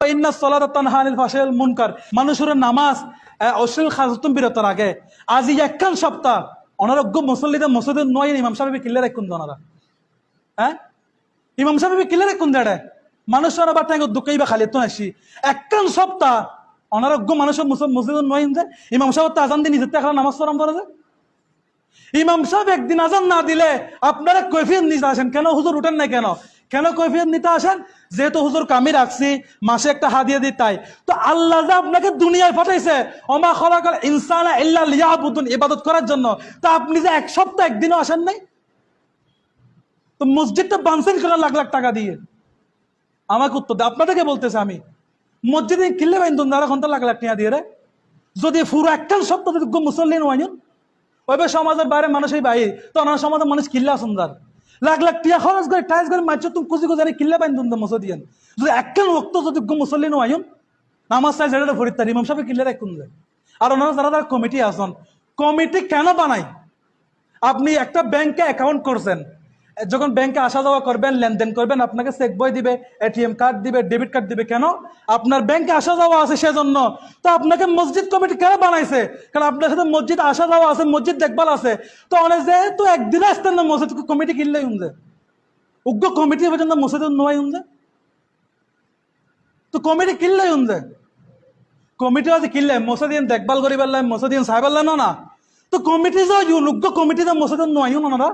ইন্নাস সালাতা তানহা আনিল ফাহশাই ওয়াল মুনকার, মানুষের নামাজ অশ্লীল খাজতুম বিরত রাখে। আজি একখান সপ্তাহ অনারোগ্য মুসল্লিদে মসজিদে নয় ইমাম সাহেব কিল্লে রাখুন ওনারা। হ্যাঁ, ইমাম সাহেব কিল্লে রাখুন দেড়ে মানুষের আবার টাইম দুঃখই বা খালি তো আসি একখান সপ্তাহ অনারোগ্য মানুষের মসজিদে নয় যে ইমাম সাহেব তো আজান দিয়ে নিজের টাকা নামাজ পড়াম করে যে ইমাম সাহেব একদিন আজান না দিলে আপনারা কৈফিয়ত নিতে আসেন কেন? হুজুর উঠেন নাই কেন? কেন কৈফিয়ত নিতে আসেন? যেহেতু হুজুর কামি রাখছি, মাসে একটা হাদিয়া দিই তাই। তো আল্লাহ যে আপনাকে দুনিয়ায় পাঠাইছে ওমা খালাকাল ইনসানা ইল্লা লিয়াবুদুন, ইবাদত করার জন্য। তো আপনি যে এক সপ্তাহ একদিনও আসেন নাই, তো মসজিদটা বানছেন কেন লাখ লাখ টাকা দিয়ে? আমাকে উত্তর দেয়। আপনাদেরকে বলতেছে আমি, মসজিদে কিনলে বাইন্দুন যারা ঘন্টা লাখ লাখ টাকা দিয়ে রে, যদি পুরো একখান সপ্তাহ যদি মুসল্লি নয় ওইভাবে সমাজের বাইরে মানুষই বাইরে, তো ওনার সমাজের মানুষ কিল্লা সুন্দর লাখ লাখ টিয়া খরচ করে টাইজ করে মাছ তুমি কুচি কুচারি কিল্লা পাইন তুমি মসজিদ যদি একখান রক্ত যদি মুসল্লি নয় নামাজ চাই যেটা ফরিদ ইমাম সাহেব কিল্লা রাখুন যায়। আর ওনারা যারা তারা কমিটি আসন, কমিটি কেন বানায়? আপনি একটা ব্যাংকে অ্যাকাউন্ট করছেন, যখন ব্যাংকে আসা যাওয়া করবেন, লেনদেন করবেন, আপনাকে চেক বই দিবে, এটিএম কার্ড দিবে, ডেবিট কার্ড দিবে। কেন? আপনার ব্যাংকে আসা যাওয়া আছে সেজন্য। তো আপনাকে মসজিদ কমিটি কেন বানাইছে? কারণ আপনার সাথে মসজিদ আসা যাওয়া আছে, মসজিদ দেখভাল আছে। তো অনেক যেহেতু একদিনে আসতেন না মসজিদ কমিটি কিনলেই উনছে উগ্র কমিটি পর্যন্ত মসজিদ নয় উনছে, তো কমিটি কিনলেই উনছে। কমিটি আছে কিনলে মসজিদ দেখভাল করি পারলাম, মসজিদ সাহেব পারলাম না। তো কমিটি যে উগ্র কমিটি যে মসজিদ নয় ওনারা,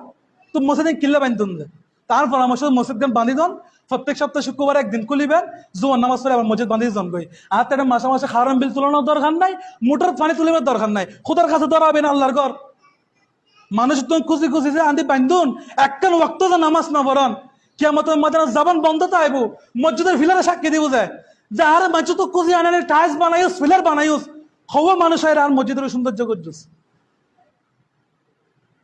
তো মসজিদে কিল্লা বান্ধন দেয়। তার পরামর্শ মসজিদকে বান্ধি দন, প্রত্যেক সপ্তাহে শুক্রবার একদিন খুলিবেন, জোয়ার নামাজ পড়ে আবার মসজিদ বান্ধি জন গই। আর তার মাসে মাসে হারাম বিল তুলানোর দরকার নাই, মোটর পানি তুলিবার দরকার নাই, খুদার কাছে ধরাবেন আল্লাহর ঘর। মানুষ তুমি খুশি খুশি যে আন্দি বান্ধুন একখান ওয়াক্ত যে নামাজ না পড়ন, কিয়ামতের মধ্যে জবান বন্ধ তো আইব, মসজিদের ফিলারে সাক্ষী দিব যায় যে আরে মানুষ তো খুশি আনে টাইলস বানাইস, ফিলার বানাইস, হওয়া মানুষ হয় আর মসজিদের সৌন্দর্য করছিস।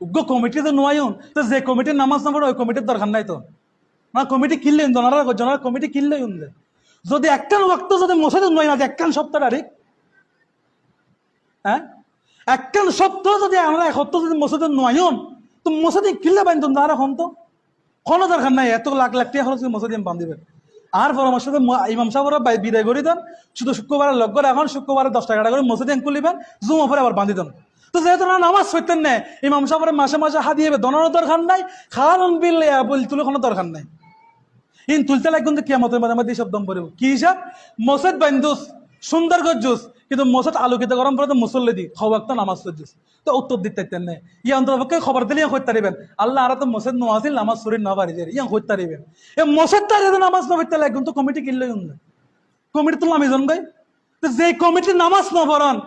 উগ্র কমিটিতে নোয়ায়ুন, তো যে কমিটির নামাজ না পড়ে ওই কমিটির দরকার নাই। তো না কমিটি কিনলেন জনারা কমিটি কিনলেই উনলে যদি একখান ওয়াক্ত যদি মসজিদে নয় না, একখান সপ্তাহ তারিখ, হ্যাঁ একখান সপ্তাহ যদি আমরা এক সপ্তাহ যদি মসজিদে নয়ন, তো মসজিদে কিনলে বান্ধন আর এখন তো কোনো দরকার নাই এত লাখ লাখ টাকা খরচ মসজিদে বান্ধিবেন। আর পরামর্শ ইমাম সাহেবরা বিদায় করে দেন, শুধু শুক্রবারে লগ করে এখন শুক্রবারে 10 টাকা করে মসজিদে খুলিবেন, জুমা পরে আবার বান্ধি দেন। তো যেহেতু না নামাজ পড়তেন না, ইমাম সাহেবের মাসে মাসে হাদিয়ে দনারও দরকার নাই, খাওয়ান বিল তুলে কোনো দরকার নাই। ইন তুলতে লাগবেন তো কিয়ামতের মধ্যে সব দম পড়ব। কি হিসাব? মসজিদ বান্ধুস সুন্দর গজ্জুস, কিন্তু মসজিদ আলোকিত গরম পরে তো মুসল্লি দি খবর তো নামাজ পড়ছিস, তো উত্তর দিতে না। ইয়া অন্তপক্ষে খবর দিলে ইয়া করতে পারিবেন আল্লাহ আর তো মসজিদ নোয়াছিল নামাজ শরীর না পারি ইয়া করতে পারিবেন। এ মসজিদ তার নামাজ না পড়তে লাগবেন তো কমিটি কিনলে কমিটি তো আমি জন গাই, তো যে কমিটির নামাজ না পড়ান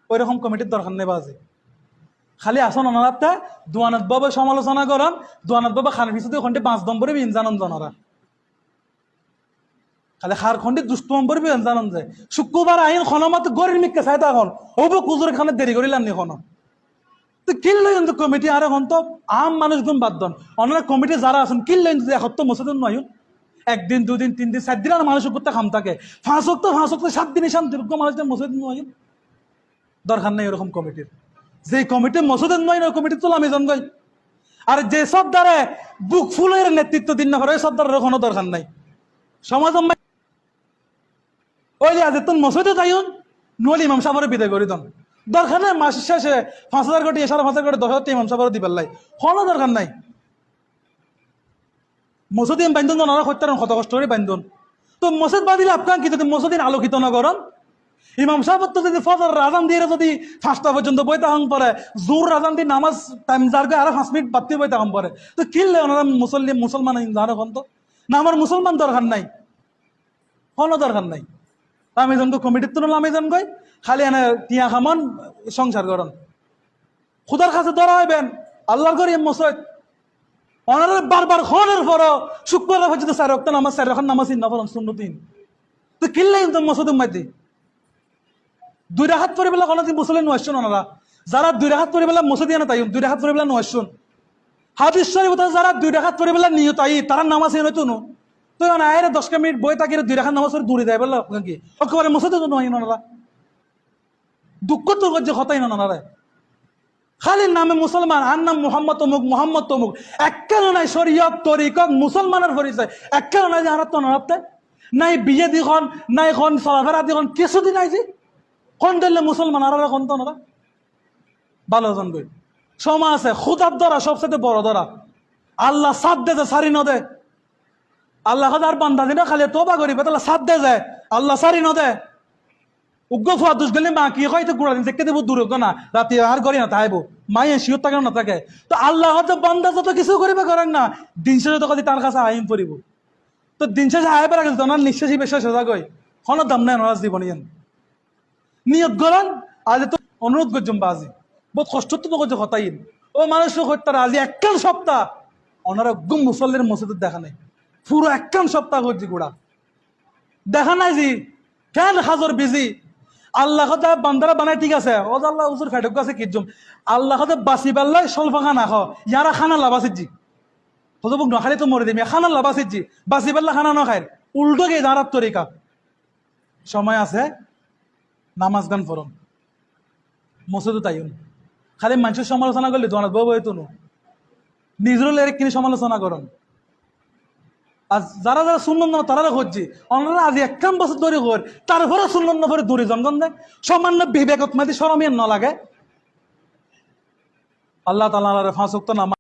ওই রকম কমিটির দরকার নেই। বাজে খালি আসন অনারাতে দোয়ানাত বাবা সমালোচনা করেন, দোয়ানাত বাবা খান পিছু 5 নম্বরে ইনজানন জনারা খালি খার খন্ডে দুষ্ট নম্বরে জানন যায়। শুক্রবার আইন খনমত গরির মিকে চাই তখন ওবো কুজুর খানে দেরি করিলাম নি খন, তো কিনলো কিন্তু কমিটি আর এখন তো আম মানুষ গুণ বাদ দন অনারা কমিটি যারা আছেন কিনলো কিন্তু এখন মসজিদ নয় একদিন 2 দিন 3 দিন 4 দিন আর মানুষের করতে খাম থাকে 5 সপ্তাহ 7 দিন শান্তিযোগ্য মানুষদের মসজিদ নয় দরকার নেই এরকম কমিটির। যে কমিটি মসজিদের নয় ওই কমিটি তো আমি জনগই। আর যে সব দ্বারা বুক ফুলের নেতৃত্ব দিন না করে ওই সব দ্বারা কোনো দরকার নাই। সমাজ ওই যে আজ তুমি মসজিদে যাইন নলি ইমাম সাহেবের বিদায় করে দেন, দরকার নেই মাস শেষে 5,000 কোটি 5,500 কোটি 10,000 ইমাম সাহেবের দিবার লাই কোনো দরকার নাই। মসজিদ বান্ধন ওনারা করতে কত কষ্ট করে বান্ধন, তো মসজিদ বাঁধিলে আপনার কি যদি মসজিদ আলোকিত না করেন, ইমাম সাহেব তো যদি ফজর রাজান দিয়ে যদি 5টা পর্যন্ত বইতে হং পরে, জোর রাজান দিয়ে নামাজ টাইম যার আরো 5 মিনিট বাড়তি বইতে হং পরে, তো কিনলে ওনারা মুসলমান জানো এখন তো না আমার মুসলমান দরকার নাই, কোনো দরকার নাই। আমি জনকে কমিটির তো আমি জন গই খালি এনে টিয়া খামান সংসার করেন, খুদার কাছে ধরা হইবেন আল্লাহর ঘরে মসজিদ ওনারা বারবার খনের পর শুক্রবার পর্যন্ত 4 ওয়াক্ত নামাজ 4 রাকাত নামাজ না পড়েন সুন্নতিন, তো কিনলে কিন্তু মসজিদ মাইতে 2 রাকাত পড়ে বেলা কোনো দিন মুসলিম নয়শন ওনারা যারা 2 রাকাত পড়ে বেলা মসজিদ না তাই 2 রাকাত পড়ে বেলা নয়শন হাদিস শরীফ যারা 2 রাকাত পড়ে বেলা নিয়ত আই তারা নামাজ নয়তো নো, তো আয়ের 10 মিনিট বই তাকে 2 রাকাত নামাজ পড়ে দূরে দেয় বললো কি একেবারে মসজিদে তো নয় ওনারা দুঃখ তো যে কথাই না ওনারা খালি নামে মুসলমান আর নাম মোহাম্মদ তমুক এককাল নাই শরীয়ত তরিকত মুসলমানের পরিচয় এককাল নাই যে হারাত নড়াতে নাই বিয়ে দিখন নাই খন চলাফেরা দিখন কিছুদিন আইছি কোন দিলে মুসলমান আর কোন তো ওনারা ভালো জন গই সময় আছে খুদার ধরা সবচেয়ে বড় ধরা আল্লাহ সাথ দে সারি ন দে আল্লাহ আর বান্দা দিনা খালি তোবা করিবে তাহলে সাথ দে যায় আল্লাহ সারি ন দে উগ্র ফুয়া দুষ গেলে মা কি হয়তো গুড়া দিন দেখতে দেবো দূর না রাতে আর করি না তাইবো মায়ে শিওর থাকে না থাকে তো আল্লাহ হয়তো বান্দা যত কিছু করিবে করেন না দিন শেষে তো তার কাছে আইন পড়িব তো দিন শেষে আয় পেরা গেছে ওনার নিঃশ্বাসী বিশ্বাস সোজা গই কোনো দাম নাই ওনার জীবন নিয়ত গরন আজ তো অনুরোধ করছুম বাজি বহুত কষ্ট তো করছে হতাইন ও মানুষ হত্যার আজি একখান সপ্তাহ ওনারা গুম মুসল্লির মসজিদের দেখা নেই পুরো একখান সপ্তাহ করছি গোড়া দেখা নাই জি কেন হাজর বিজি আল্লাহ বান্দারা বানায় ঠিক আছে ও আল্লাহ উজুর ফেটক আছে কিজম আল্লাহ বাসি পাল্লাই স্বল্প খানা খাও ইয়ারা খানা লাভাসির জি হতো বুক নখালে তো মরে দিবি খানা লাভাসির জি বাসি পাল্লা খানা ন খায় উল্টো গিয়ে দাঁড়ার তরিকা সময় আছে নামাজ গান ফরম মসজিদও তাইন খালি মানুষের সমালোচনা করলে দোয়ান বউ বই তুনো নিজেরও লেরে কিনে সমালোচনা করুন আর যারা যারা শুনলাম না তারা খুঁজছি অন্যরা আজ একখান বছর ধরে কর তারপরে শুনলাম না পরে দূরে জনগণ দেয় সামান্য বিবেকত মাতি সরমিয়ান ন লাগে আল্লাহ তাআলা ফাঁসুক্ত নামাজ